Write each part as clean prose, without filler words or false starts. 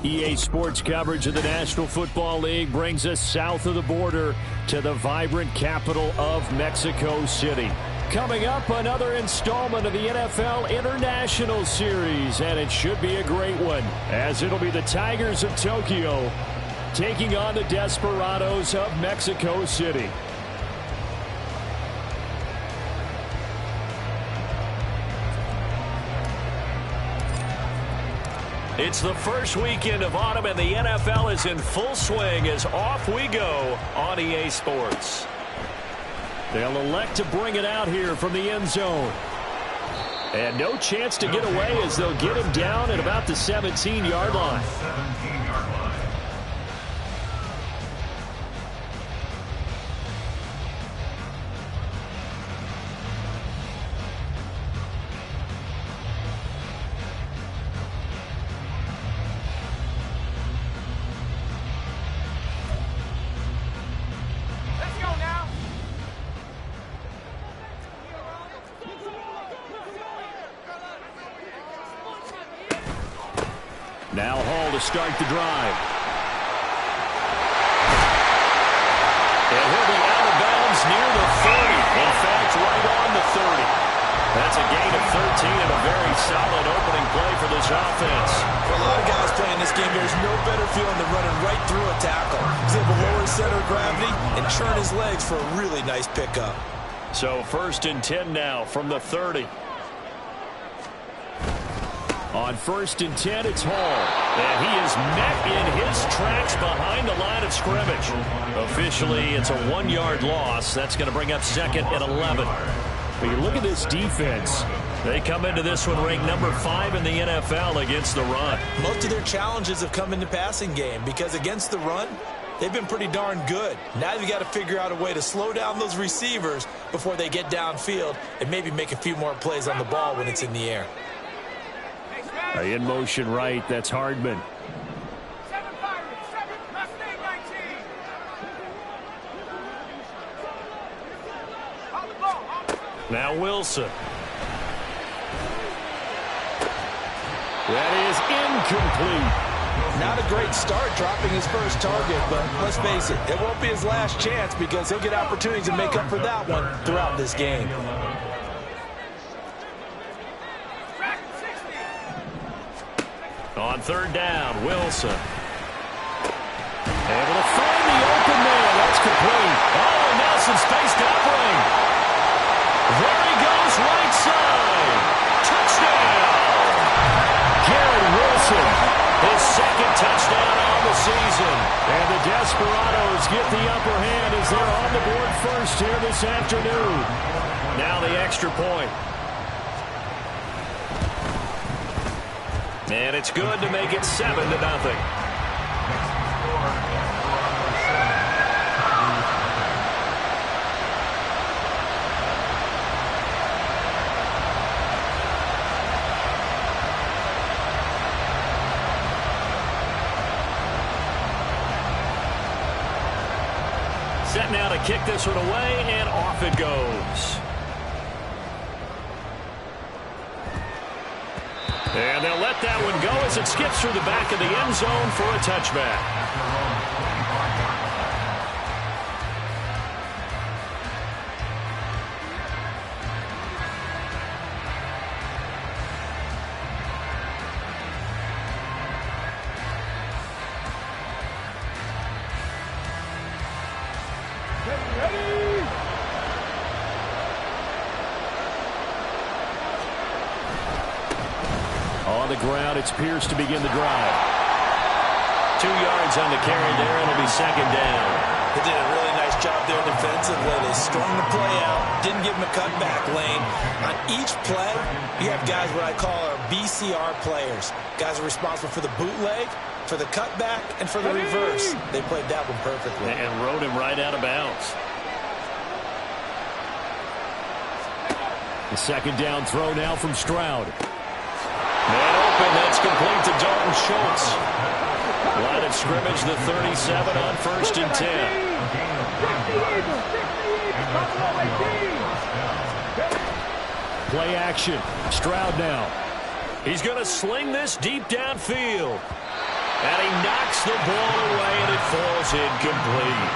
EA Sports coverage of the National Football League brings us south of the border to the vibrant capital of Mexico City. Coming up, another installment of the NFL International Series, and it should be a great one, as it'll be the Tigers of Tokyo taking on the Desperados of Mexico City. It's the first weekend of autumn, and the NFL is in full swing as off we go on EA Sports. They'll elect to bring it out here from the end zone. And no chance to get away as they'll get him down at about the 17-yard line. Now Hall to start the drive. And he'll be out of bounds near the 30. In fact, right on the 30. That's a gain of 13 and a very solid opening play for this offense. For a lot of guys playing this game, there's no better feeling than running right through a tackle. He's able to lower his center of gravity and churn his legs for a really nice pickup. So 1st and 10 now from the 30. On 1st and 10, it's Hall. And he is met in his tracks behind the line of scrimmage. Officially, it's a 1-yard loss. That's going to bring up 2nd and 11. But you look at this defense. They come into this one ranked number 5 in the NFL against the run. Most of their challenges have come in the passing game because against the run, they've been pretty darn good. Now you've got to figure out a way to slow down those receivers before they get downfield and maybe make a few more plays on the ball when it's in the air. In motion right, that's Hardman. Now Wilson. That is incomplete. Not a great start dropping his first target, but let's face it, it won't be his last chance because he'll get opportunities to make up for that one throughout this game. On 3rd down, Wilson. Able to find the open man. That's complete. Oh, now some space to bring. There he goes, right side. Touchdown. Garrett Wilson, his 2nd touchdown on the season. And the Desperados get the upper hand as they're on the board first here this afternoon. Now the extra point. And it's good to make it 7-0. Set now to kick this one away, and off it goes. And they'll let that one go as it skips through the back of the end zone for a touchback. On the ground, it's Pierce to begin the drive. 2 yards on the carry there, and it'll be 2nd down. They did a really nice job there defensively. They strung the play out, didn't give him a cutback lane. On each play, you have guys what I call our BCR players. Guys are responsible for the bootleg, for the cutback, and for the reverse. They played that one perfectly. And rode him right out of bounds. The 2nd down throw now from Stroud. Man open, that's complete to Dalton Schultz. Line of scrimmage, the 37 on 1st and 10. Play action. Stroud now. He's going to sling this deep downfield. And he knocks the ball away, and it falls incomplete.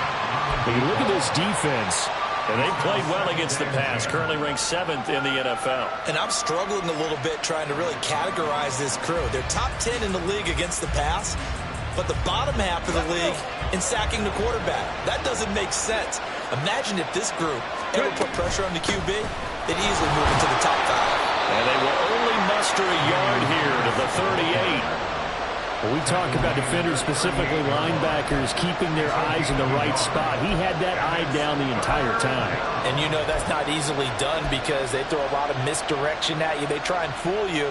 When you look at this defense, and they played well against the pass, currently ranked 7th in the NFL. And I'm struggling a little bit trying to really categorize this crew. They're top 10 in the league against the pass, but the bottom half of the league in sacking the quarterback. That doesn't make sense. Imagine if this group ever put pressure on the QB, they'd easily move into the top 5. And they will only muster a yard here to the 38. When we talk about defenders, specifically linebackers, keeping their eyes in the right spot. He had that eye down the entire time. And you know that's not easily done because they throw a lot of misdirection at you. They try and fool you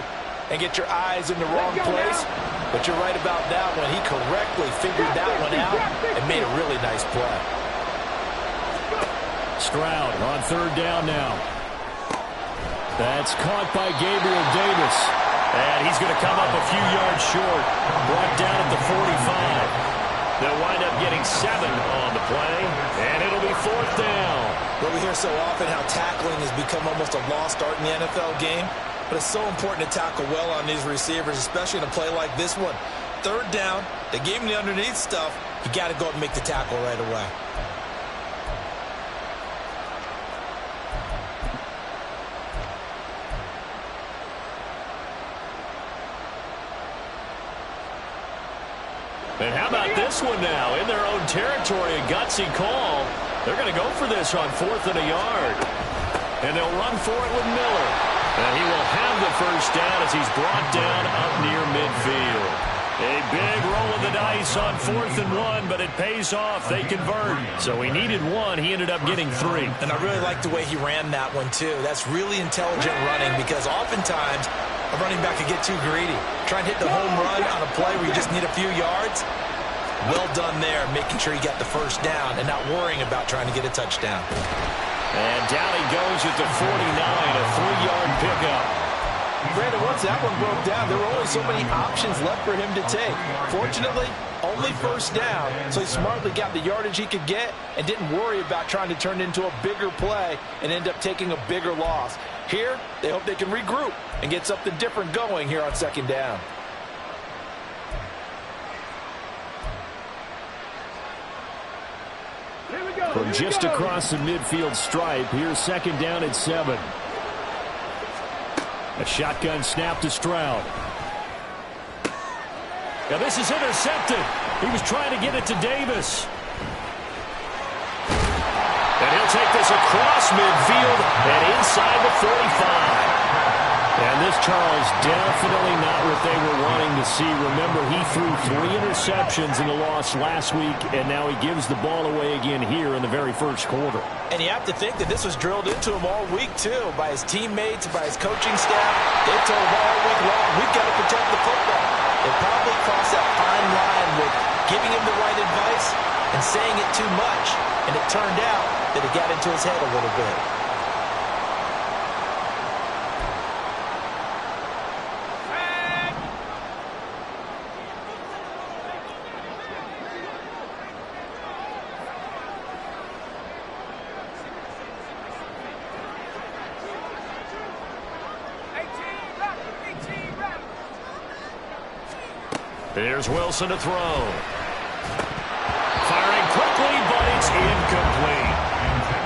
and get your eyes in the wrong place. But you're right about that one. He correctly figured that one out and made a really nice play. Stroud on 3rd down now. That's caught by Gabriel Davis. And he's going to come up a few yards short. Brought down at the 45. They'll wind up getting 7 on the play. And it'll be 4th down. Well, we hear so often how tackling has become almost a lost art in the NFL game. But it's so important to tackle well on these receivers, especially in a play like this one. 3rd down, they gave him the underneath stuff. You got to go up and make the tackle right away. And how about this one now? In their own territory, a gutsy call. They're going to go for this on 4th and a yard. And they'll run for it with Miller. And he will have the first down as he's brought down up near midfield. A big roll of the dice on 4th and 1, but it pays off. They convert. So he needed 1. He ended up getting 3. And I really like the way he ran that one, too. That's really intelligent running because oftentimes a running back could get too greedy. Try and hit the home run on a play where you just need a few yards. Well done there, making sure he got the first down and not worrying about trying to get a touchdown. And down he goes at the 49, a 3-yard pickup. Brandon, once that one broke down, there were only so many options left for him to take. Fortunately, only first down, so he smartly got the yardage he could get and didn't worry about trying to turn it into a bigger play and end up taking a bigger loss. Here, they hope they can regroup and get something different going here on 2nd down. From just across the midfield stripe, here's 2nd down and 7. A shotgun snap to Stroud. Now this is intercepted. He was trying to get it to Davis. And he'll take this across midfield and inside the 45. And this, Charles, definitely not what they were wanting to see. Remember, he threw 3 interceptions in the loss last week, and now he gives the ball away again here in the very first quarter. And you have to think that this was drilled into him all week, too, by his teammates, by his coaching staff. They told him all week long, we've got to protect the football. They probably crossed that fine line with giving him the right advice and saying it too much. And it turned out that it got into his head a little bit. Here's Wilson to throw. Firing quickly, but it's incomplete.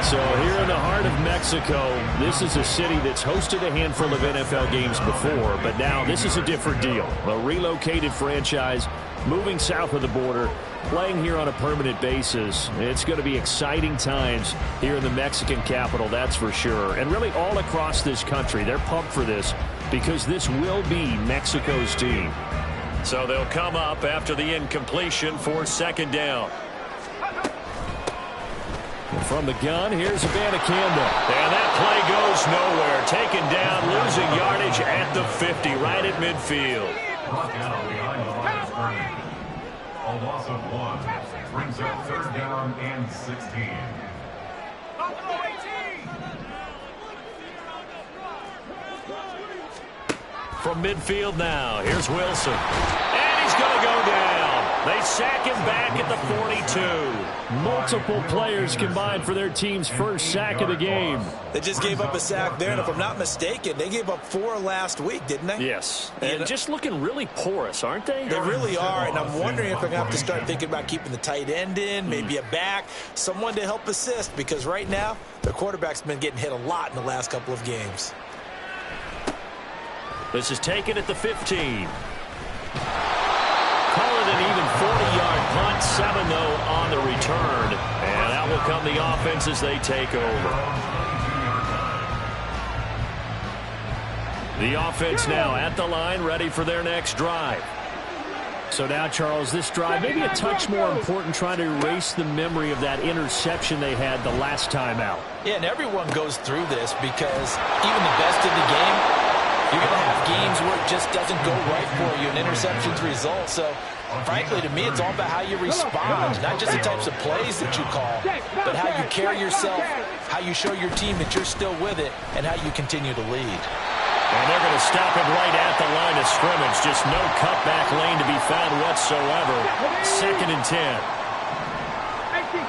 So here in the heart of Mexico, this is a city that's hosted a handful of NFL games before, but now this is a different deal. A relocated franchise, moving south of the border, playing here on a permanent basis. It's going to be exciting times here in the Mexican capital, that's for sure. And really all across this country, they're pumped for this because this will be Mexico's team. So they'll come up after the incompletion for 2nd down. And from the gun, here's Abanikanda. And that play goes nowhere. Taken down, losing yardage at the 50, right at midfield. A loss of 1 brings up 3rd down and 16. From midfield now, here's Wilson. And he's going to go down. They sack him back at the 42. Multiple players combined for their team's first sack of the game. They just gave up a sack there, and if I'm not mistaken, they gave up 4 last week, didn't they? Yes, and just looking really porous, aren't they? They really are, and I'm wondering if they're going to have to start thinking about keeping the tight end in, maybe a back, someone to help assist, because right now, their quarterback's been getting hit a lot in the last couple of games. This is taken at the 15. Call it an even 40-yard punt, 7-0 on the return. And out will come the offense as they take over. The offense now at the line, ready for their next drive. So now, Charles, this drive maybe a touch more important, trying to erase the memory of that interception they had the last time out. Yeah, and everyone goes through this because even the best in the game, you're going to have games where it just doesn't go right for you, and interceptions result. So, frankly, to me, it's all about how you respond, not just the types of plays that you call, but how you carry yourself, how you show your team that you're still with it, and how you continue to lead. And they're going to stop it right at the line of scrimmage. Just no cutback lane to be found whatsoever. 2nd and 10. 18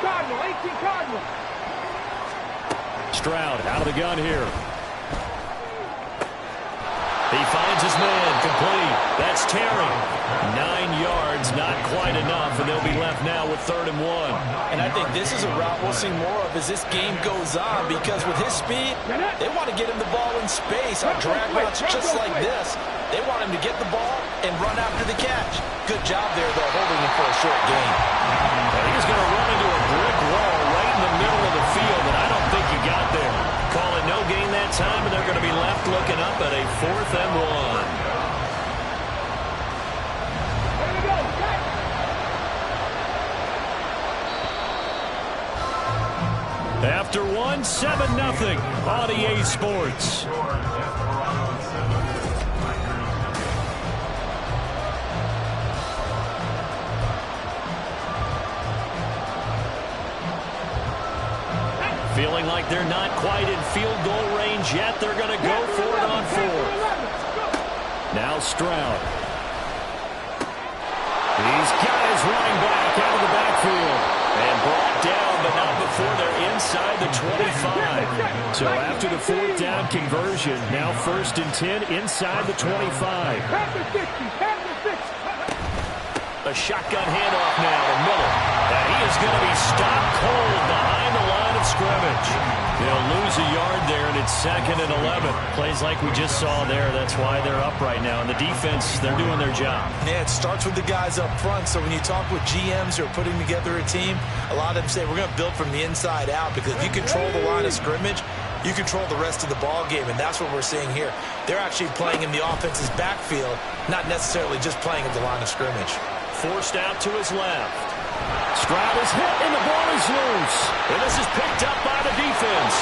Cardinal. Stroud out of the gun here. He finds his man, complete. That's Terry. 9 yards, not quite enough, and they'll be left now with 3rd and 1. And I think this is a route we'll see more of as this game goes on, because with his speed, they want to get him the ball in space on drag routes just like this. They want him to get the ball and run after the catch. Good job there, though, holding him for a short gain. He's going to run into a brick wall right in the middle of the field, and I don't think he got there. Call it no gain that time, and they're going to be left looking up at a 4th and 1. After 1, 7-0 on EA Sports. Feeling like they're not quite in field goal range yet. They're going to go for it on 4th. Now Stroud. He's got his running back out of the backfield. And brought down, but not before they're inside the 25. So after the 4th down conversion, now 1st and 10 inside the 25. A shotgun handoff now to Miller. And he is going to be stopped cold behind the line of scrimmage. They'll lose a yard there, and it's 2nd and 11. Plays like we just saw there. That's why they're up right now. And the defense, they're doing their job. Yeah, it starts with the guys up front. So when you talk with GMs who are putting together a team, a lot of them say we're going to build from the inside out, because if you control the line of scrimmage, you control the rest of the ball game, and that's what we're seeing here. They're actually playing in the offense's backfield, not necessarily just playing at the line of scrimmage. Forced out to his left. Stroud is hit, and the ball is loose. And this is picked up by the defense.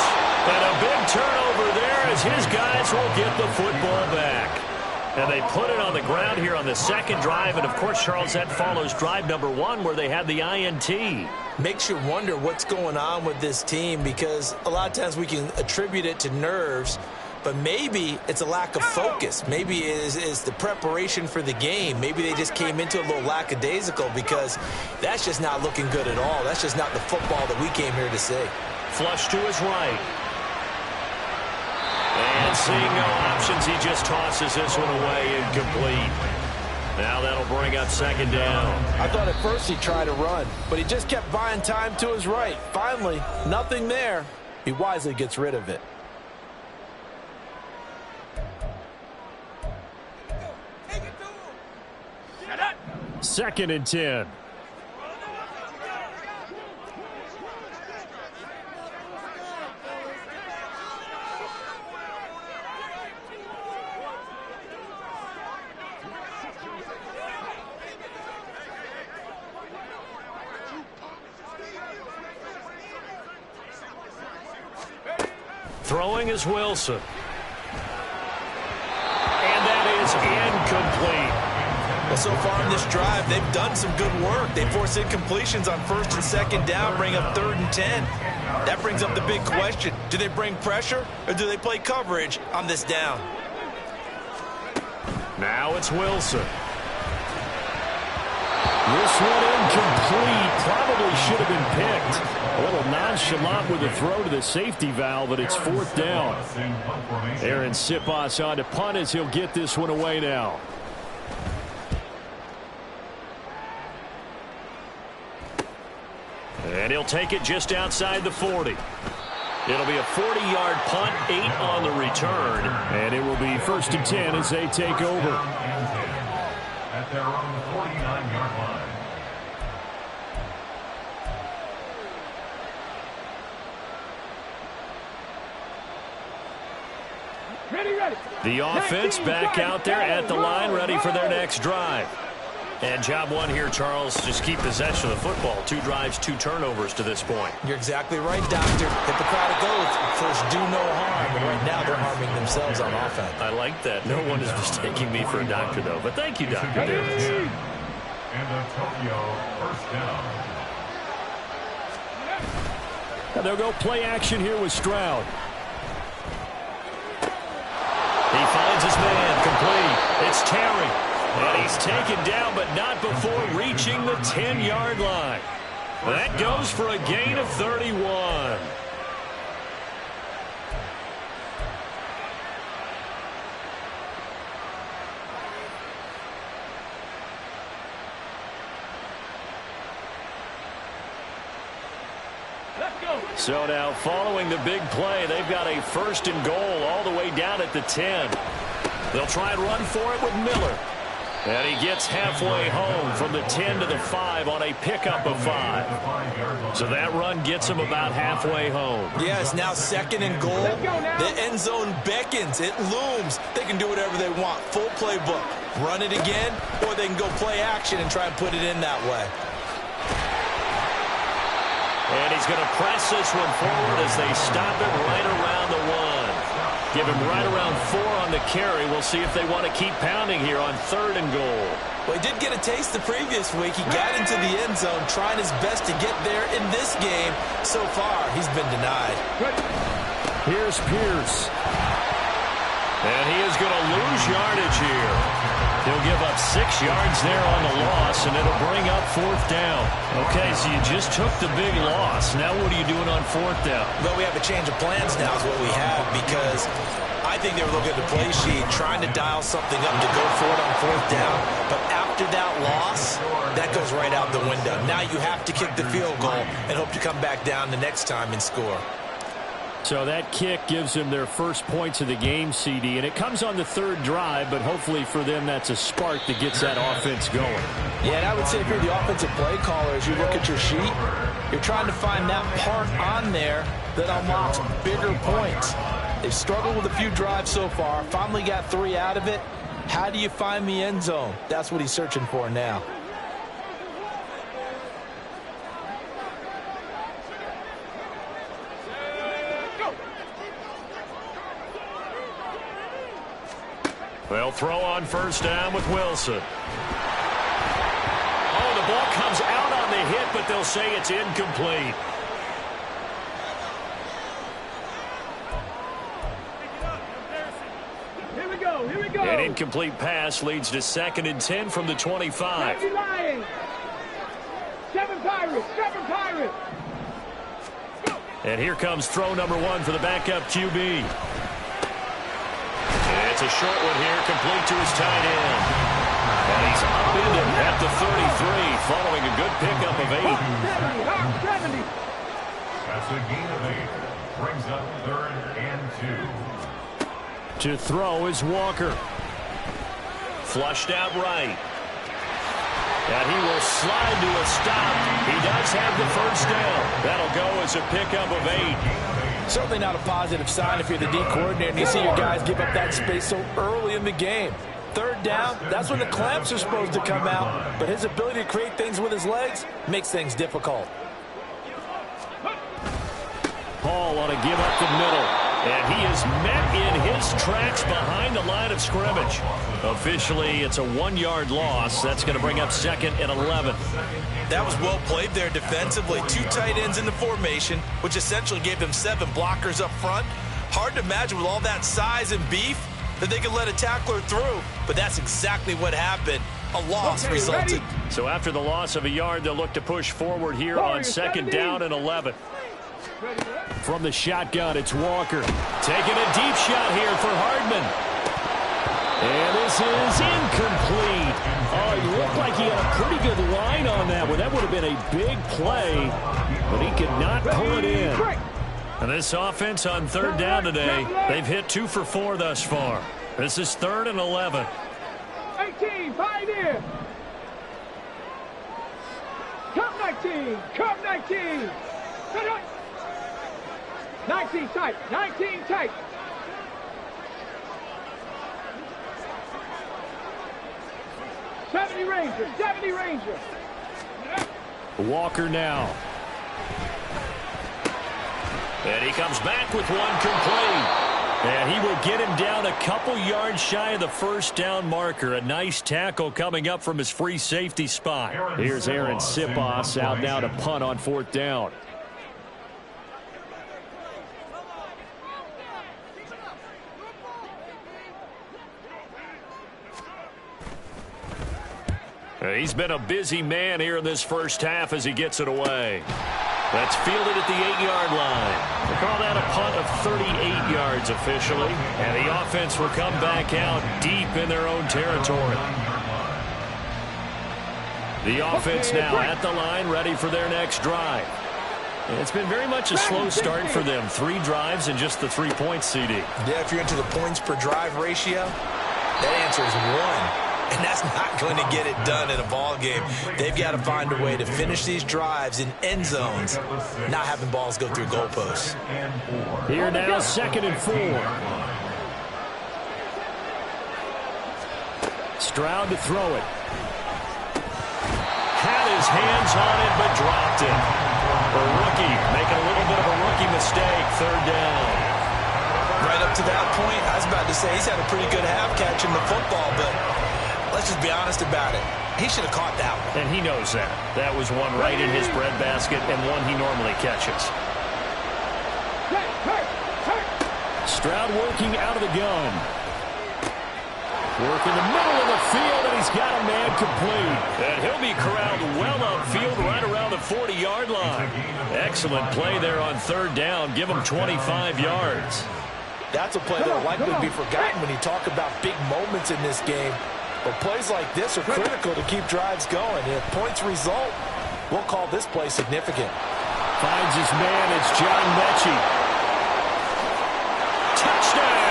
And a big turnover there as his guys will get the football back. And they put it on the ground here on the 2nd drive. And, of course, Charles, that follows drive number 1 where they had the INT. Makes you wonder what's going on with this team, because a lot of times we can attribute it to nerves, but maybe it's a lack of focus. Maybe it is the preparation for the game. Maybe they just came into a little lackadaisical, because that's just not looking good at all. That's just not the football that we came here to see. Flush to his right. And seeing no options, he just tosses this one away, incomplete. Now that'll bring up 2nd down. I thought at first he'd try to run, but he just kept buying time to his right. Finally, nothing there. He wisely gets rid of it. Second and 10. Throwing is Wilson. And that is incomplete. Well, so far in this drive, they've done some good work. They force incompletions on 1st and 2nd down, bring up 3rd and 10. That brings up the big question. Do they bring pressure, or do they play coverage on this down? Now it's Wilson. This one incomplete. Probably should have been picked. A little nonchalant with the throw to the safety valve, but it's fourth down. Aaron Sipos on to punt as he'll get this one away now. And he'll take it just outside the 40. It'll be a 40-yard punt, 8 on the return. And it will be 1st and 10 as they take over. At their own 49-yard line. Ready. The offense back out there at the line, ready for their next drive. And job one here, Charles, just keep possession of the football. 2 drives, 2 turnovers to this point. You're exactly right, Doctor. Hippocratic oath. First, do no harm. And right now, they're harming themselves on offense. I like that. No one is mistaking me for a doctor, though. But thank you, Dr. Davis. And the Tokyo first down. And they'll go play action here with Stroud. He finds his man, complete. It's Terry. And he's taken down, but not before reaching the 10-yard line. That goes for a gain of 31. So now following the big play, they've got a 1st and goal all the way down at the 10. They'll try and run for it with Miller. And he gets halfway home from the 10 to the 5 on a pickup of 5. So that run gets him about halfway home. Yeah, it's now 2nd and goal. The end zone beckons. It looms. They can do whatever they want. Full playbook. Run it again, or they can go play action and try and put it in that way. And he's going to press this one forward as they stop it right around the 1. Give him right around 4 on the carry. We'll see if they want to keep pounding here on 3rd and goal. Well, he did get a taste the previous week. He got into the end zone, trying his best to get there in this game. So far, he's been denied. Here's Pierce. And he is going to lose yardage here. He'll give up 6 yards there on the loss, and it'll bring up 4th down. Okay, so you just took the big loss. Now what are you doing on 4th down? Well, we have a change of plans now is what we have, because I think they were looking at the play sheet, trying to dial something up to go for it on 4th down. But after that loss, that goes right out the window. Now you have to kick the field goal and hope to come back down the next time and score. So that kick gives them their first points of the game, CD, and it comes on the 3rd drive, but hopefully for them that's a spark that gets that offense going. Yeah, and I would say if you're the offensive play caller, as you look at your sheet, you're trying to find that part on there that unlocks bigger points. They've struggled with a few drives so far, finally got 3 out of it. How do you find the end zone? That's what he's searching for now. They'll throw on 1st down with Wilson. Oh, the ball comes out on the hit, but they'll say it's incomplete. Here we go. An incomplete pass leads to 2nd and 10 from the 25. Seven Pirates. And here comes throw number 1 for the backup QB. And it's a short one here, complete to his tight end. And he's upended at the 33, following a good pickup of 8. 70. That's a gain of 8. Brings up 3rd and 2. To throw is Walker. Flushed out right. And he will slide to a stop. He does have the 1st down. That'll go as a pickup of 8. Certainly not a positive sign if you're the D coordinator and you see your guys give up that space so early in the game. 3rd down, that's when the clamps are supposed to come out. But his ability to create things with his legs makes things difficult. Paul on a give up the middle. And he is met in his tracks behind the line of scrimmage. Officially, it's a 1-yard loss. That's going to bring up 2nd and 11. That was well played there defensively. 2 tight ends in the formation, which essentially gave them 7 blockers up front. Hard to imagine with all that size and beef that they could let a tackler through, but that's exactly what happened. A loss resulted. So after the loss of a yard, they'll look to push forward here on second down and 11. From the shotgun, it's Walker. Taking a deep shot here for Hardman. And this is incomplete. Oh, he looked like he had a pretty good line on that one. That would have been a big play, but he could not pull it in. And this offense on third down today, they've hit 2 for 4 thus far. This is 3rd and 11. 18, pioneer. Come 19, come 19. 19 tight, 19 tight. '70 Ranger, 70 Ranger. Walker now. And he comes back with one complete. And he will get him down a couple yards shy of the first down marker. A nice tackle coming up from his free safety spot. Here's Aaron Sipos out now to punt on 4th down. He's been a busy man here in this first half as he gets it away. That's fielded at the 8-yard line. They call that a punt of 38 yards officially. And the offense will come back out deep in their own territory. The offense now at the line, ready for their next drive. It's been very much a slow start for them. 3 drives and just the 3 points, CD. Yeah, if you're into the points per drive ratio, that answer is 1. And that's not going to get it done in a ball game. They've got to find a way to finish these drives in end zones, not having balls go through goalposts. Here now, 2nd and 4. Stroud to throw it. Had his hands on it, but dropped it. A rookie making a little bit of a rookie mistake. 3rd down. Right up to that point, I was about to say he's had a pretty good half catching the football, but let's just be honest about it. He should have caught that one. And he knows that. That was one right in his breadbasket and one he normally catches. Stroud working out of the gun. Work in the middle of the field, and he's got a man complete. And he'll be corralled well upfield right around the 40-yard line. Excellent play there on 3rd down. Give him 25 yards. That's a play that will likely be forgotten when you talk about big moments in this game. But plays like this are critical to keep drives going. And if points result, we'll call this play significant. Finds his man. It's John Mechie. Touchdown!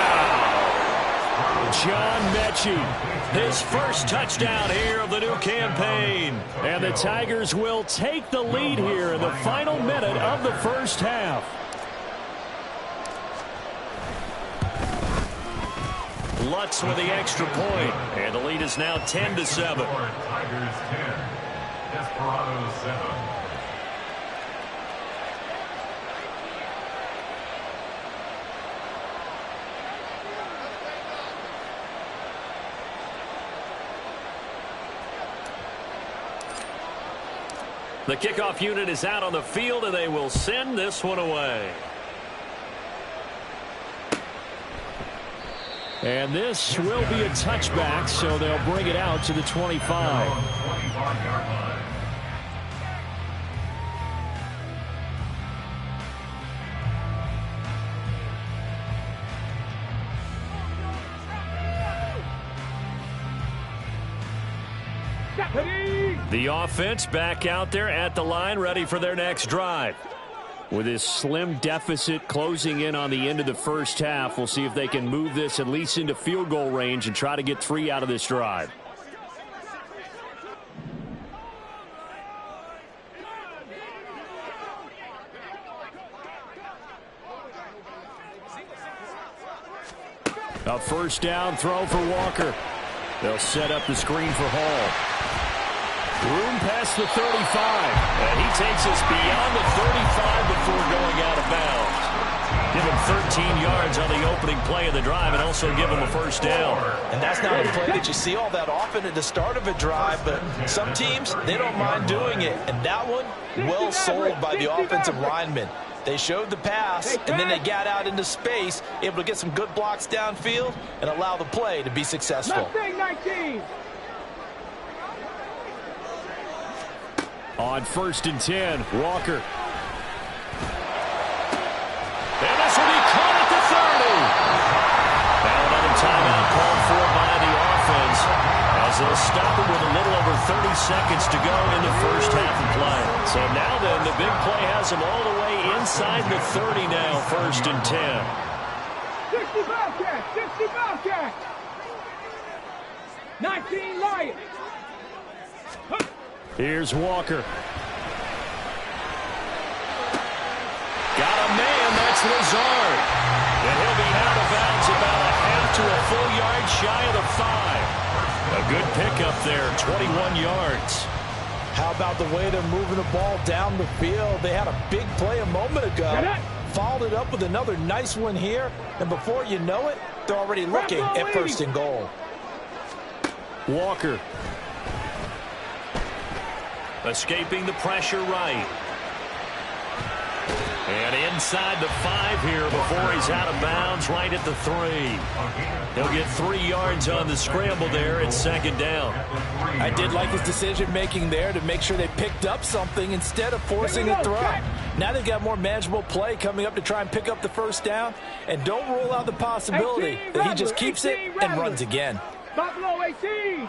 John Mechie, his first touchdown here of the new campaign. And the Tigers will take the lead here in the final minute of the first half. Lutz with the extra point, and the lead is now 10-7. Tigers 10, Desperados 7. The kickoff unit is out on the field, and they will send this one away. And this will be a touchback, so they'll bring it out to the 25. The offense back out there at the line, ready for their next drive. With this slim deficit closing in on the end of the first half, we'll see if they can move this at least into field goal range and try to get 3 out of this drive. A first down throw for Walker. They'll set up the screen for Hall. Room past the 35, and he takes us beyond the 35 before going out of bounds. Give him 13 yards on the opening play of the drive and also give him a first down. And that's not a play that you see all that often at the start of a drive, but some teams, they don't mind doing it. And that one, well sold by the offensive lineman. They showed the pass, and then they got out into space, able to get some good blocks downfield and allow the play to be successful. 19. On 1st and 10, Walker. And this will be caught at the 30. Now another timeout called for by the offense as they'll stop it with a little over 30 seconds to go in the first half of play. So now then, the big play has them all the way inside the 30 now, 1st and 10. 60 Bobcats, 60 Bobcats. 19 Lions. Here's Walker. Got a man, that's Lazard. And he'll be out of bounds about a half to a full yard shy of the 5. A good pickup there, 21 yards. How about the way they're moving the ball down the field? They had a big play a moment ago. Followed it up with another nice one here. And before you know it, they're already looking at 1st and goal. Walker. Escaping the pressure right. And inside the 5 here before he's out of bounds right at the 3. He'll get 3 yards on the scramble there at 2nd down. I did like his decision-making there to make sure they picked up something instead of forcing a throw. Now they've got more manageable play coming up to try and pick up the 1st down. And don't rule out the possibility that he just keeps it and runs again. Buffalo 18.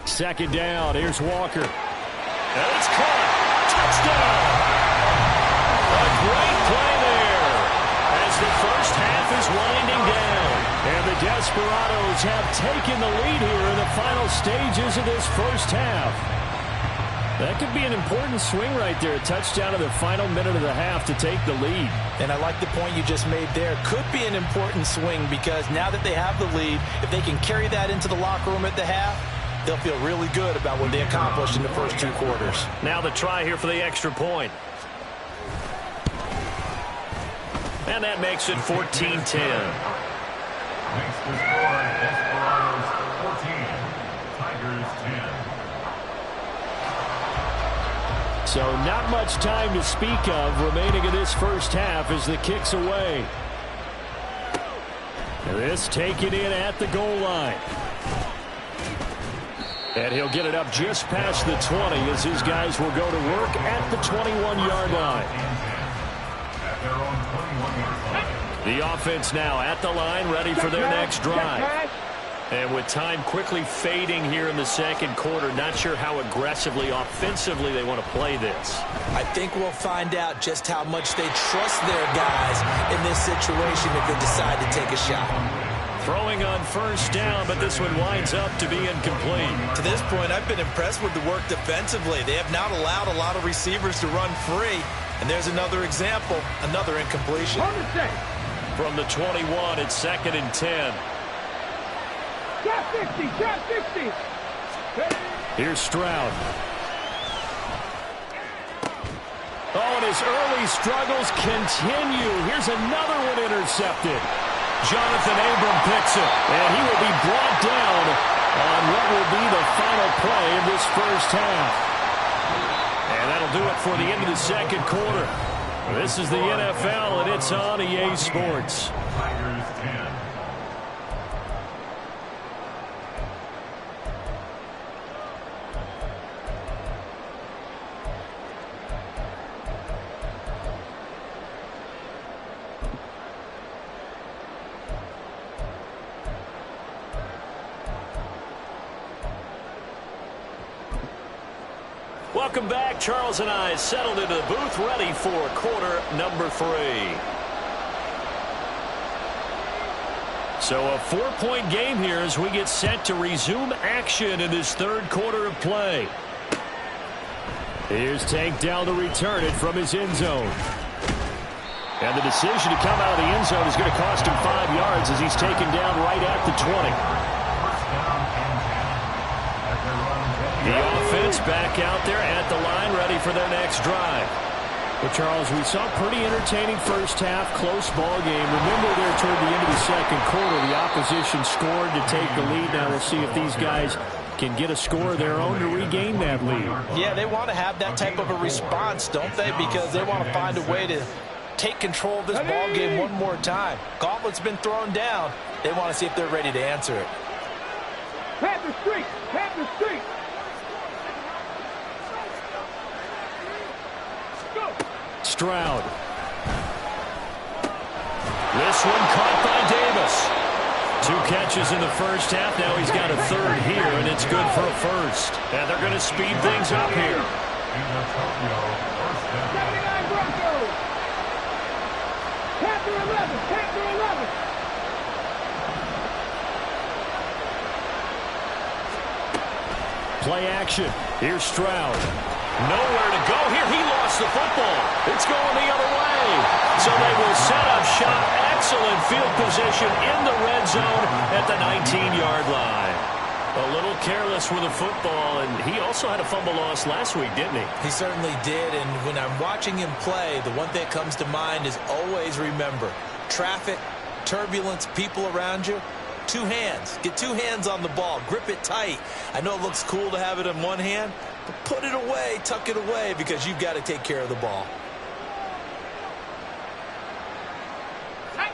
2nd down. Here's Walker. And it's caught. Touchdown. A great play there as the first half is winding down. And the Desperados have taken the lead here in the final stages of this first half. That could be an important swing right there. A touchdown in the final minute of the half to take the lead. And I like the point you just made there. Could be an important swing because now that they have the lead, if they can carry that into the locker room at the half, they'll feel really good about what they accomplished in the first 2 quarters. Now the try here for the extra point. And that makes it 14-10. Makes the score Desperados 14, Tigers 10. So not much time to speak of remaining in this first half as the kick's away. And this taken in at the goal line. And he'll get it up just past the 20 as his guys will go to work at the 21-yard line. The offense now at the line, ready for their next drive. And with time quickly fading here in the 2nd quarter, not sure how aggressively, offensively they want to play this. I think we'll find out just how much they trust their guys in this situation if they decide to take a shot. Throwing on 1st down, but this one winds up to be incomplete. To this point, I've been impressed with the work defensively. They have not allowed a lot of receivers to run free. And there's another example, another incompletion. From the 21, it's 2nd and 10. Shot 60, shot 60. Here's Stroud. Oh, and his early struggles continue. Here's another one intercepted. Jonathan Abram picks it, and he will be brought down on what will be the final play of this first half. And that'll do it for the end of the 2nd quarter. This is the NFL, and it's on EA Sports. Tigers 10. Welcome back. Charles and I settled into the booth, ready for quarter number 3. So a 4-point game here as we get set to resume action in this 3rd quarter of play. Here's Tank Dell to return it from his end zone. And the decision to come out of the end zone is going to cost him 5 yards as he's taken down right at the 20. The offense back out there at the line, ready for their next drive. Well, Charles, we saw a pretty entertaining first half, close ball game. Remember there toward the end of the 2nd quarter, the opposition scored to take the lead. Now we'll see if these guys can get a score of their own to regain that lead. Yeah, they want to have that type of a response, don't they? Because they want to find a way to take control of this ball game one more time. Gauntlet's been thrown down. They want to see if they're ready to answer it. Panther Street, Panther Street. Stroud. This one caught by Davis. 2 catches in the first half. Now he's got a third here, and it's good for a first. And they're going to speed things up here. 79 Broncos. Panther 11. Panther 11. Play action. Here's Stroud. Nowhere to go here. He lost the football. It's going the other way. So they will set up shop. Excellent field position in the red zone at the 19-yard line. A little careless with the football, and he also had a fumble loss last week, didn't he? He certainly did, and when I'm watching him play, the one thing that comes to mind is always remember, traffic, turbulence, people around you, 2 hands. Get 2 hands on the ball. Grip it tight. I know it looks cool to have it in one hand, but put it away, tuck it away, because you've got to take care of the ball.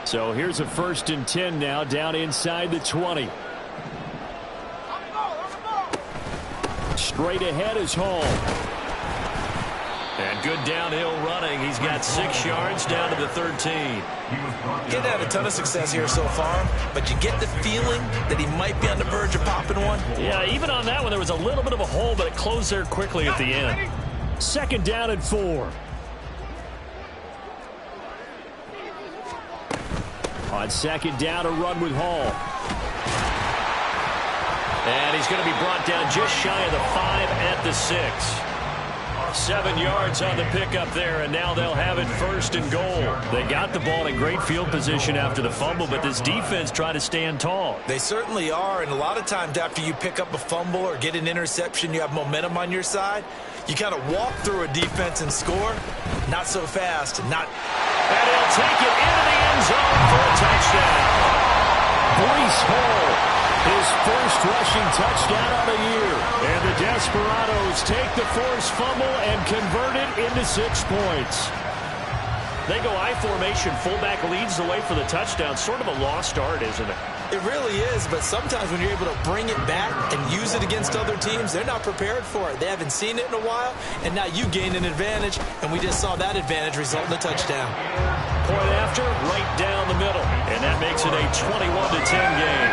So here's a 1st and 10 now, down inside the 20. Straight ahead is Hall. And good downhill running. He's got 6 yards down to the 13. Didn't have a ton of success here so far, but you get the feeling that he might be on the verge of popping one. Yeah, even on that one, there was a little bit of a hole, but it closed there quickly at the end. 2nd down and 4. On 2nd down, a run with Hall. And he's going to be brought down just shy of the 5 at the 6. 7 yards on the pickup there, and now they'll have it 1st and goal. They got the ball in great field position after the fumble, but this defense tried to stand tall. They certainly are, and a lot of times after you pick up a fumble or get an interception, you have momentum on your side. You kind of walk through a defense and score. Not so fast. And he'll take it into the end zone for a touchdown. Breece Hall, his first rushing touchdown of the year. And the Desperados take the forced fumble and convert it into 6 points. They go I formation. Fullback leads the way for the touchdown. Sort of a lost art, isn't it? It really is, but sometimes when you're able to bring it back and use it against other teams, they're not prepared for it. They haven't seen it in a while, and now you gain an advantage, and we just saw that advantage result in a touchdown. Point after, right down the middle, and that makes it a 21-10 game.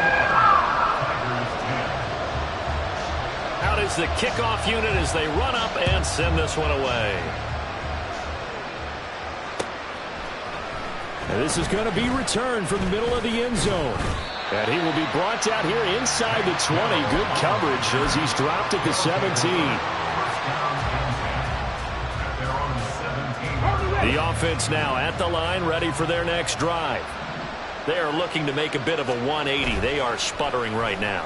Out is the kickoff unit as they run up and send this one away. And this is going to be returned from the middle of the end zone. And he will be brought down here inside the 20. Good coverage as he's dropped at the 17. The offense now at the line, ready for their next drive. They are looking to make a bit of a 180. They are sputtering right now.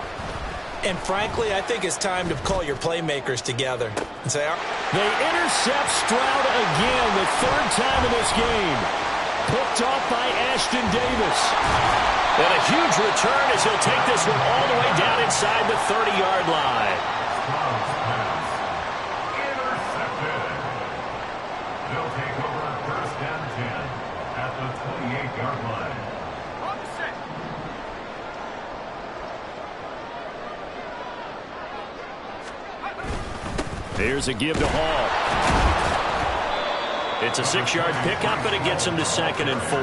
And frankly, I think it's time to call your playmakers together and say, they intercept Stroud again, the 3rd time in this game. Picked off by Ashton Davis. And a huge return as he'll take this one all the way down inside the 30-yard line. Intercepted. They'll take over 1st and 10 at the 28-yard line. Here's a give to Hall. It's a 6-yard pickup, but it gets him to 2nd and 4.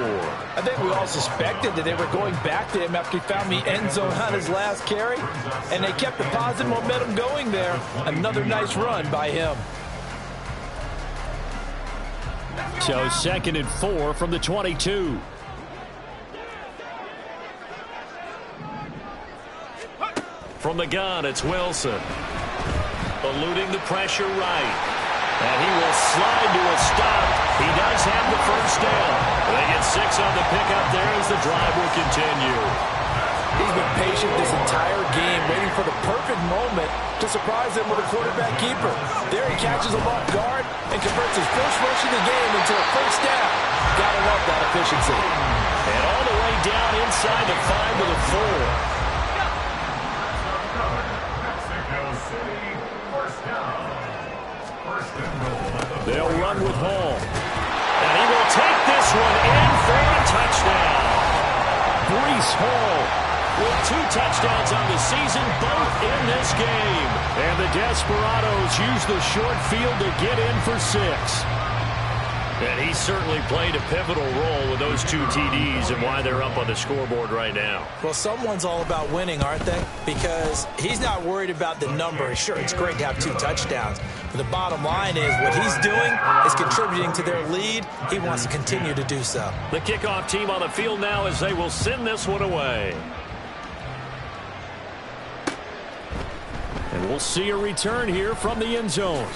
I think we all suspected that they were going back to him after he found the end zone on his last carry, and they kept the positive momentum going there. Another nice run by him. So 2nd and 4 from the 22. From the gun, it's Wilson. Eluding the pressure right. And he will slide to a stop. He does have the 1st down. They get 6 on the pickup there as the drive will continue. He's been patient this entire game, waiting for the perfect moment to surprise them with a quarterback keeper. There he catches him off guard and converts his first rush of the game into a 1st down. Gotta love that efficiency. And all the way down inside the 5 to the 4. They'll run with Hall. And he will take this one in for a touchdown. Breece Hall with 2 touchdowns on the season, both in this game. And the Desperados use the short field to get in for 6. And he certainly played a pivotal role with those 2 TDs and why they're up on the scoreboard right now. Well, someone's all about winning, aren't they? Because he's not worried about the number. Sure, it's great to have 2 touchdowns. But the bottom line is what he's doing is contributing to their lead. He wants to continue to do so. The kickoff team on the field now as they will send this one away. And we'll see a return here from the end zone.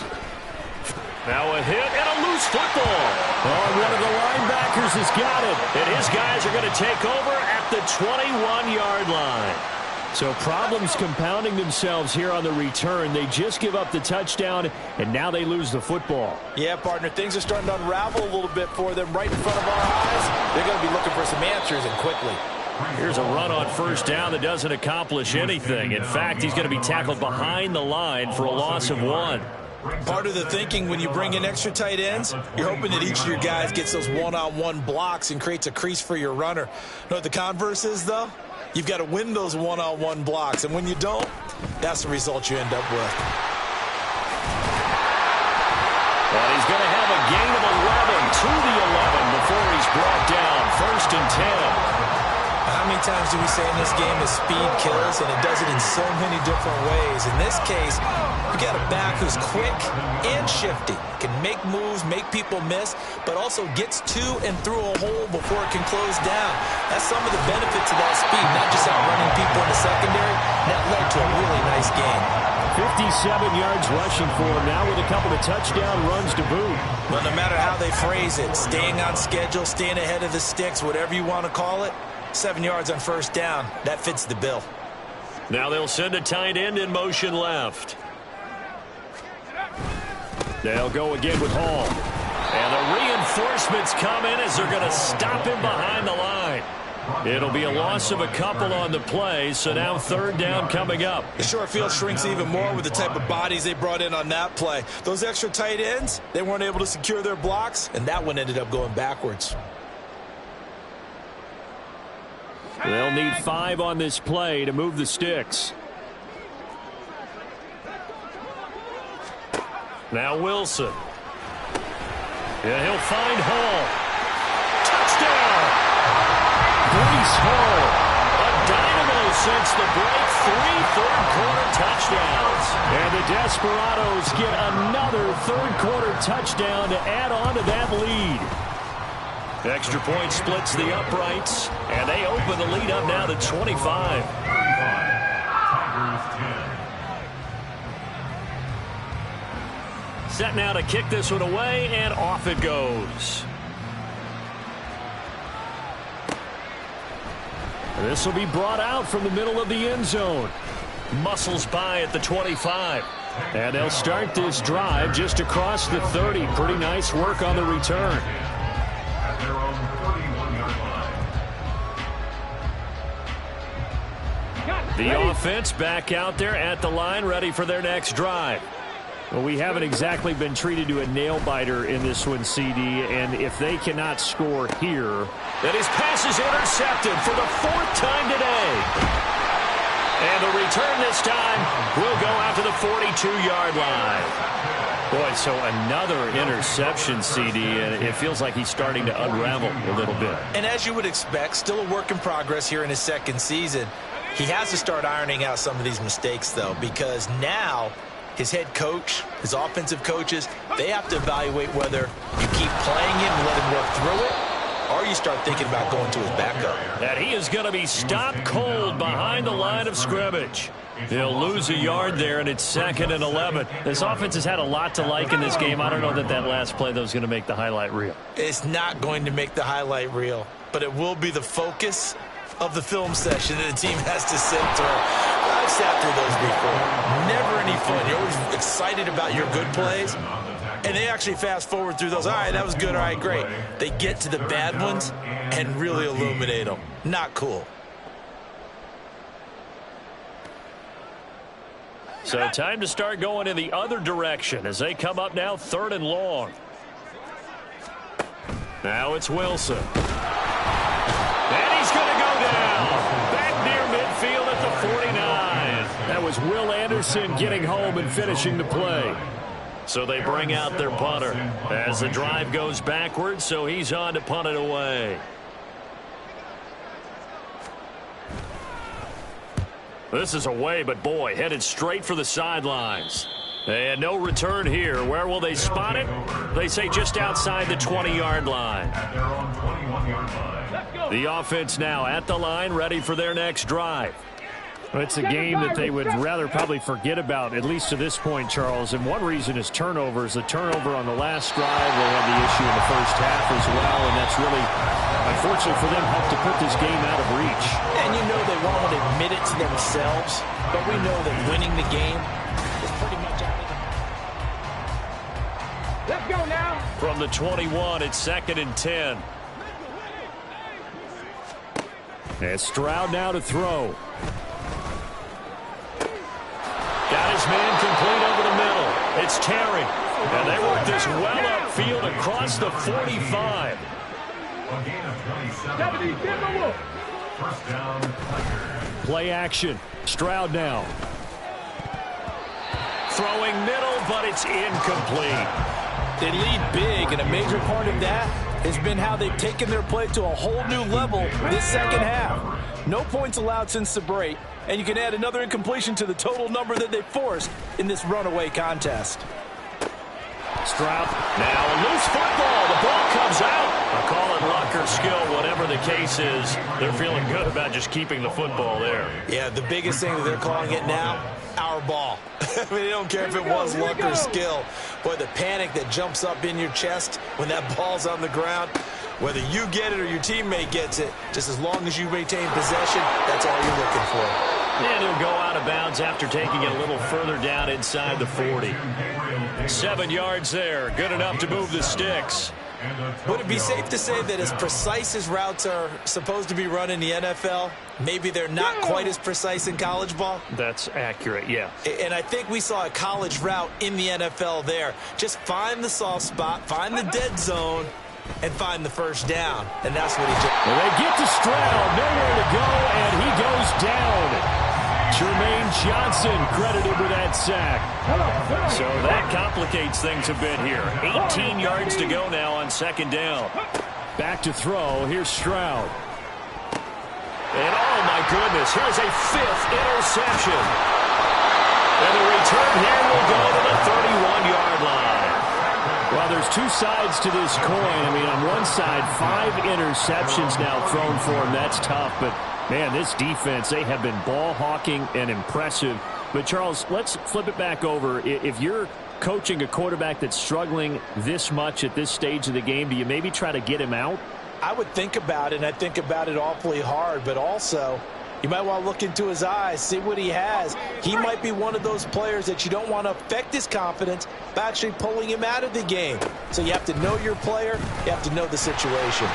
Now a hit and a loose football. Oh, one of the linebackers has got it. And his guys are going to take over at the 21-yard line. So problems compounding themselves here on the return. They just give up the touchdown, and now they lose the football. Yeah, partner, things are starting to unravel a little bit for them right in front of our eyes. They're going to be looking for some answers, and quickly. Here's a run on first down that doesn't accomplish anything. In fact, he's going to be tackled behind the line for a loss of 1. Part of the thinking when you bring in extra tight ends, you're hoping that each of your guys gets those one-on-one blocks and creates a crease for your runner. You know what the converse is, though? You've got to win those one-on-one blocks, and when you don't, that's the result you end up with. And he's going to have a gain of 11 to the 11 before he's brought down. 1st and 10. How many times do we say in this game is speed kills, and it does it in so many different ways. In this case, you got a back who's quick and shifty, can make moves, make people miss, but also gets to and through a hole before it can close down. That's some of the benefits of that speed, not just outrunning people in the secondary. That led to a really nice game. 57 yards rushing for him now with a couple of touchdown runs to boot. Well, no matter how they phrase it, staying on schedule, staying ahead of the sticks, whatever you want to call it, 7 yards on first down. That fits the bill. Now they'll send a tight end in motion left. They'll go again with Hall. And the reinforcements come in as they're going to stop him behind the line. It'll be a loss of a couple on the play, so now 3rd down coming up. The short field shrinks even more with the type of bodies they brought in on that play. Those extra tight ends, they weren't able to secure their blocks, and that one ended up going backwards. They'll need 5 on this play to move the sticks. Now Wilson. Yeah, he'll find Hall. Touchdown! Breece Hall. A dynamo since the break. 3 third-quarter touchdowns. And the Desperados get another third-quarter touchdown to add on to that lead. Extra point splits the uprights, and they open the lead up now to 25. Set now to kick this one away, and off it goes. And this will be brought out from the middle of the end zone. Muscles by at the 25. And they'll start this drive just across the 30. Pretty nice work on the return. The offense back out there at the line, ready for their next drive. Well, we haven't exactly been treated to a nail-biter in this one, CD, and if they cannot score here... Then his pass is intercepted for the 4th time today. And the return this time will go out to the 42-yard line. Boy, so another interception, CD, and it feels like he's starting to unravel a little bit. And as you would expect, still a work in progress here in his 2nd season. He has to start ironing out some of these mistakes, though, because now his head coach, his offensive coaches, they have to evaluate whether you keep playing him and let him work through it, or you start thinking about going to his backup. And he is going to be stopped cold behind the line of scrimmage. They'll lose a yard there, and it's 2nd and 11. This offense has had a lot to like in this game. I don't know that that last play, though, is going to make the highlight reel. It's not going to make the highlight reel, but it will be the focus of the film session that the team has to sit through. I've sat through those before. Never any fun. You're always excited about your good plays, and they actually fast forward through those. All right, that was good. All right, great. They get to the bad ones and really illuminate them. Not cool. So time to start going in the other direction as they come up now 3rd and long. Now it's Wilson. And he's going to go down. Back near midfield at the 49. That was Will Anderson getting home and finishing the play. So they bring out their punter as the drive goes backwards, so he's on to punt it away. This is away, but boy, headed straight for the sidelines. And no return here. Where will they spot it? They say just outside the 20-yard line. At their own 21-yard line. The offense now at the line, ready for their next drive. Well, it's a game that they would rather probably forget about, at least to this point, Charles. And one reason is turnovers. The turnover on the last drive, they had the issue in the first half as well. And that's really, unfortunately for them, helped to put this game out of reach. And you know they won't admit it to themselves, but we know that winning the game is pretty much out of it. Let's go now. From the 21, it's 2nd and 10. And Stroud now to throw. Got his man complete over the middle. It's Terry. And they work this well upfield across the 45. A gain of 27. First down, Tigers. Play action. Stroud now. Throwing middle, but it's incomplete. They lead big, and a major part of that has been how they've taken their play to a whole new level this second half. No points allowed since the break, and you can add another incompletion to the total number that they forced in this runaway contest. Stroud now a loose football. The ball comes out. I call it luck or skill, whatever the case is. They're feeling good about just keeping the football there. Yeah, the biggest thing that they're calling it now, our ball. I mean, they don't care if it was luck or skill. Boy, the panic that jumps up in your chest when that ball's on the ground, whether you get it or your teammate gets it, just as long as you maintain possession, that's all you're looking for. And he'll go out of bounds after taking it a little further down inside the 40. 7 yards there. Good enough to move the sticks. Would it be safe to say that as precise as routes are supposed to be run in the NFL, maybe they're not quite as precise in college ball? That's accurate, yeah. And I think we saw a college route in the NFL there. Just find the soft spot, find the dead zone, and find the first down. And that's what he did. Well, they get to Stroud, nowhere to go, and he goes down. Jermaine Johnson credited with that sack. So that complicates things a bit here. 18 yards to go now on 2nd down. Back to throw. Here's Stroud. And oh my goodness, here's a 5th interception. And the return here will go to the 31-yard line. Well, there's two sides to this coin. I mean, on one side, 5 interceptions now thrown for him. That's tough, but man, this defense, they have been ball hawking and impressive. But, Charles, let's flip it back over. If you're coaching a quarterback that's struggling this much at this stage of the game, do you maybe try to get him out? I would think about it, and I think about it awfully hard. But also, you might want to look into his eyes, see what he has. He might be one of those players that you don't want to affect his confidence by actually pulling him out of the game. So you have to know your player. You have to know the situation.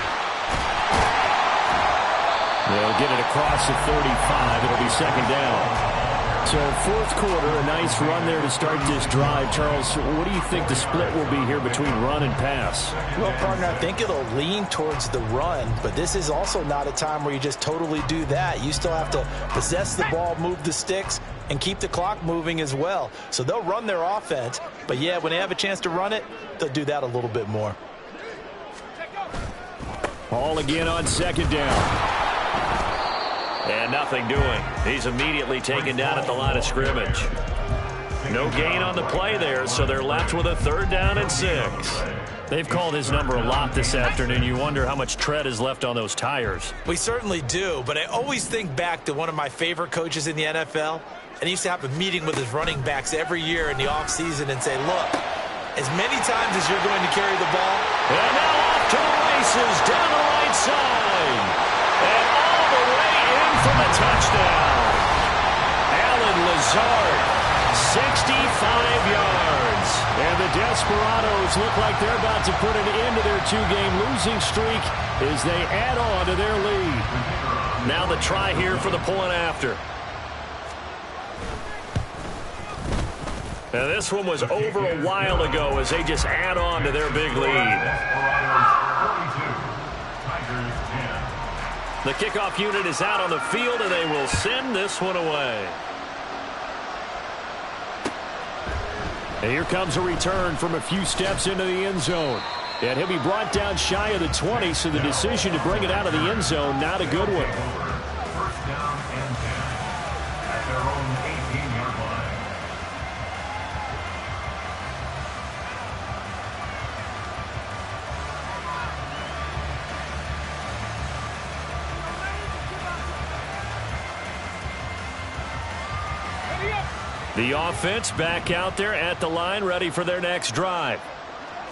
They'll get it across the 35. It'll be 2nd down. So 4th quarter, a nice run there to start this drive. Charles, what do you think the split will be here between run and pass? Well, partner, I think it'll lean towards the run, but this is also not a time where you just totally do that. You still have to possess the ball, move the sticks, and keep the clock moving as well. So they'll run their offense, but yeah, when they have a chance to run it, they'll do that a little bit more. Ball again on 2nd down. And nothing doing. He's immediately taken down at the line of scrimmage. No gain on the play there, so they're left with a 3rd down and 6. They've called his number a lot this afternoon. You wonder how much tread is left on those tires. We certainly do, but I always think back to one of my favorite coaches in the NFL, and he used to have a meeting with his running backs every year in the offseason and say, look, as many times as you're going to carry the ball. And now off to the races down the right side. And all the way in for the touchdown. Allen Lazard, 65 yards. And the Desperados look like they're about to put an end to their 2-game losing streak as they add on to their lead. Now the try here for the point after. Now this one was over a while ago as they just add on to their big lead. The kickoff unit is out on the field, and they will send this one away. And here comes a return from a few steps into the end zone. And he'll be brought down shy of the 20, so the decision to bring it out of the end zone, not a good one. First down and 10 at their own 18-yard line. The offense back out there at the line, ready for their next drive.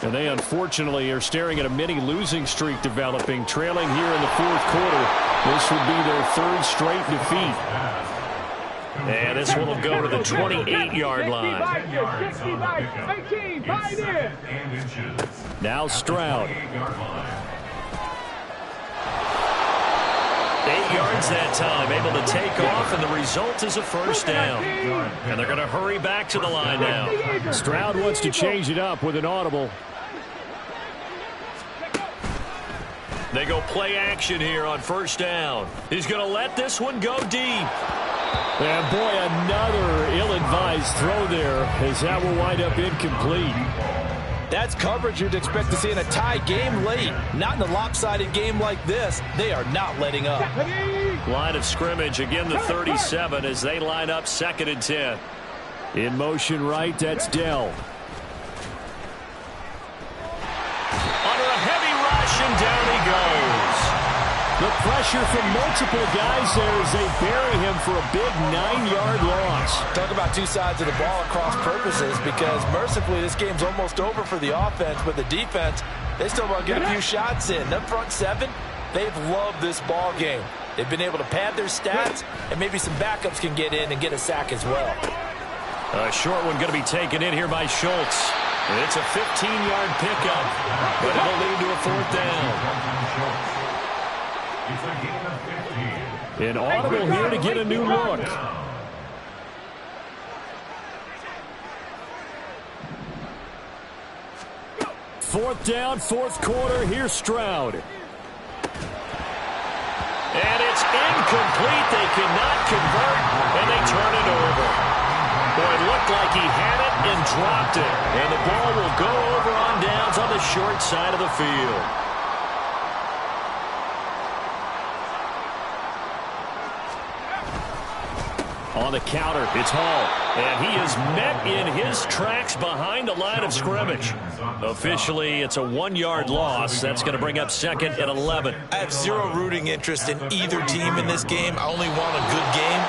And they unfortunately are staring at a mini losing streak developing, trailing here in the fourth quarter. This would be their third straight defeat. And this one will go to the 28-yard line. Now Stroud. 8 yards that time, able to take off, and the result is a first down. And they're going to hurry back to the line now. Stroud wants to change it up with an audible. They go play action here on first down. He's going to let this one go deep. And boy, another ill-advised throw there, as that will wind up incomplete. That's coverage you'd expect to see in a tie game late. Not in a lopsided game like this. They are not letting up. Line of scrimmage, again the 37 as they line up 2nd and 10. In motion right, that's Dell. Under a heavy rush, and down he goes. The pressure from multiple guys there as they bury him for a big 9-yard loss. Talk about two sides of the ball at cross purposes, because mercifully this game's almost over for the offense, but the defense, they still want to get a few shots in. That front seven, they've loved this ball game. They've been able to pad their stats, and maybe some backups can get in and get a sack as well. A short one going to be taken in here by Schultz. It's a 15-yard pickup, but it'll lead to a fourth down. An audible here to get a new look. Fourth down, fourth quarter. Here's Stroud. And it's incomplete. They cannot convert, and they turn it over. Boy, it looked like he had it and dropped it. And the ball will go over on downs on the short side of the field. On the counter, it's Hall. And he is met in his tracks behind the line of scrimmage. Officially, it's a 1-yard loss. That's going to bring up 2nd and 11. I have zero rooting interest in either team in this game. I only want a good game.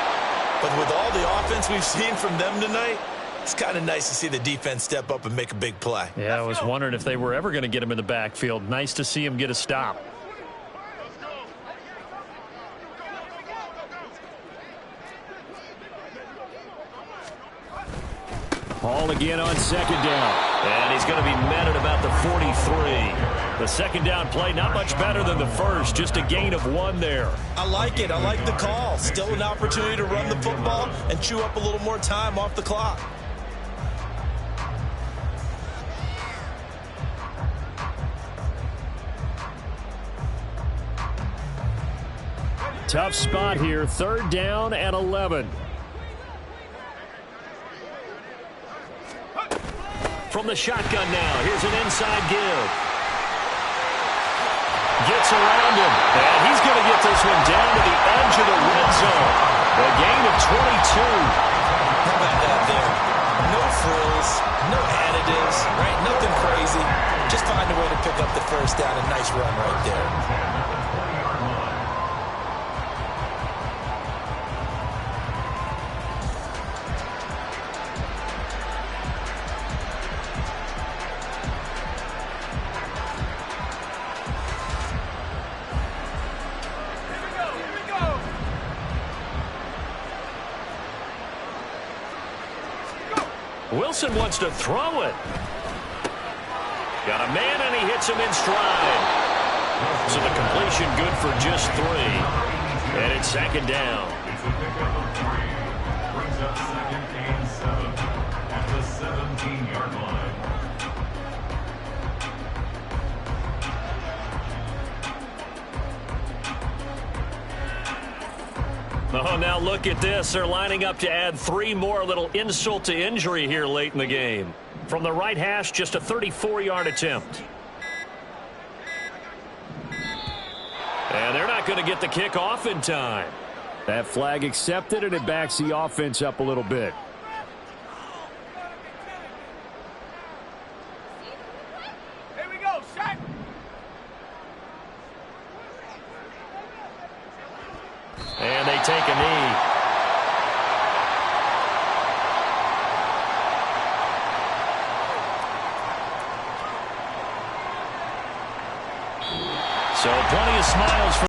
But with all the offense we've seen from them tonight, it's kind of nice to see the defense step up and make a big play. Yeah, I was wondering if they were ever going to get him in the backfield. Nice to see him get a stop. Hall again on 2nd down. And he's going to be met at about the 43. The 2nd down play, not much better than the first. Just a gain of 1 there. I like it. I like the call. Still an opportunity to run the football and chew up a little more time off the clock. Tough spot here. 3rd down and 11. From the shotgun now, here's an inside give. Gets around him, and he's going to get this one down to the edge of the red zone. A gain of 22. How about that there? No frills, no additives, right? Nothing crazy. Just find a way to pick up the first down. A nice run right there. Wilson wants to throw it. Got a man, and he hits him in stride. So the completion good for just 3. And it's 2nd down. It's a pickup of 3. Brings up 2nd and 7 at the 17-yard line. Oh, now look at this. They're lining up to add 3 more, little insult to injury here late in the game. From the right hash, just a 34-yard attempt. And they're not going to get the kick off in time. That flag accepted, and it backs the offense up a little bit. Here we go, shot. And they take a knee. So plenty of smiles for